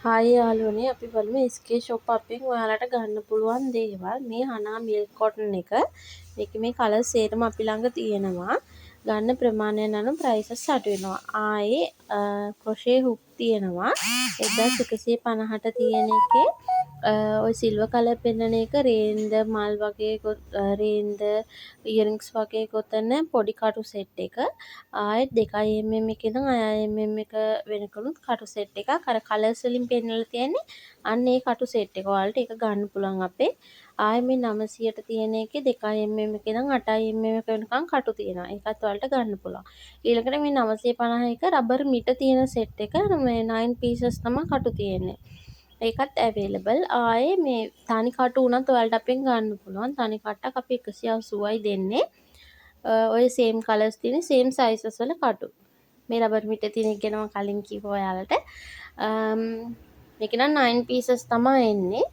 Hi යාළුවනේ, අපි බලමු SK shop අපෙන් ඔයාලට ගන්න පුළුවන් දේවල්. මේ හනා මිල්ක් කොටන් එක. මේකේ මේ කලර්ස් සේරම අපි ළඟ තියෙනවා. ගන්න ප්‍රමාණයෙන් අනුව ප්‍රයිසස් අඩු වෙනවා. ආයේ ක්‍රොෂේ හුක් තියෙනවා. 1150ට තියෙන එකේ ඔය සිල්වර් කලර් පෙන්නන එක රේන්ද මල් වගේ රේන්ද ඉයරින්ග්ස් වගේ ගොතන පොඩි කටු සෙට් එක. ආයෙත් 2mm එකේ ඉඳන් 6mm එක වෙනකනුත් කටු සෙට් එකක්. අර කලර්ස් වලින් පෙන්නලා තියෙන්නේ අන්න ඒ කටු සෙට් එක. ඔයාලට ඒක ගන්න පුළුවන් අපේ. ආයෙ මේ 900ට තියෙන එකේ 2mm එකේ ඉඳන් 8mm එක වෙනකන් කටු තියෙනවා. ඒකත් ඔයාලට ගන්න පුළුවන්. ඊළඟට මේ 950 එක රබර් මිට තියෙන සෙට් එක. මේ 9 pieces තමයි කටු තියෙන්නේ. ඒකත් ඇවේලබල්. ආයේ මේ තනි කටු උනත් ඔයාලට අපෙන් ගන්න පුළුවන්. තනි කට්ටක් අපි 180යි දෙන්නේ. ඔය සේම් කලර්ස් තියෙන සේම් සයිසස් වල කටු. මේ රබර් මිටේ තියෙන එක ගැන මම කලින් කිව්වා ඔයාලට. මේක නම් 9 pieces තමයි එන්නේ.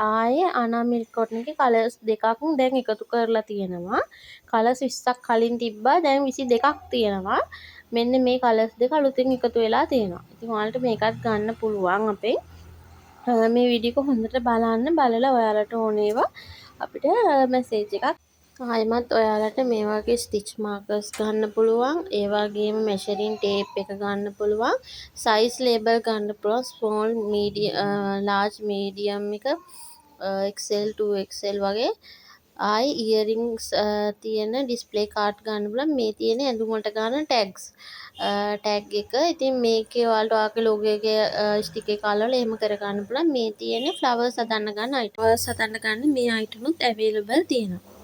ආයේ අනා මිල්ක් කොටන් එකේ කලර්ස් දෙකක් දැන් එකතු කරලා තියෙනවා. කලර්ස් 20ක් කලින් තිබ්බා. දැන් 22ක් තියෙනවා. මෙන්න මේ කලර්ස් දෙක අලුතෙන් එකතු වෙලා තියෙනවා. ඉතින් ඔයාලට මේකත් ගන්න පුළුවන් අපෙන්. මේ වීඩියෝ එක හොඳට බලන්න. බලලා ඔයාලට ඕන ඒවා අපිට මැසේජ් එකක් ආයෙමත් ඔයාලට මේ වගේ ස්ටිච් මාකර්ස් ගන්න පුළුවන්. ඒ වගේම මෙෂරින් ටේප් එක ගන්න පුළුවන්. සයිස් ලේබල් ගන්න පුළුවන්. ස්මෝල්, මීඩියම්, ලාර්ජ්, මීඩියම් එක XL 2XL වගේ. ආයි ඉයරින්ග්ස් තියෙන ඩිස්ප්ලේ කාඩ් ගන්න පුළුවන්. මේ තියෙන ඇඳුම් වලට ගන්න ටැග්ස් ටැග් එක. ඉතින් මේකේ ඔයාලට ඔයාගේ ලෝගෝ එකේ ස්ටික් එක අල්ලලා එහෙම කර ගන්න පුළුවන්. මේ තියෙන්නේ ෆ්ලවර්ස් හදන්න ගන්න අයිටම්. ෆ්ලවර්ස් හදන්න ගන්න මේ අයිටම්ුත් අවైలබල් තියෙනවා.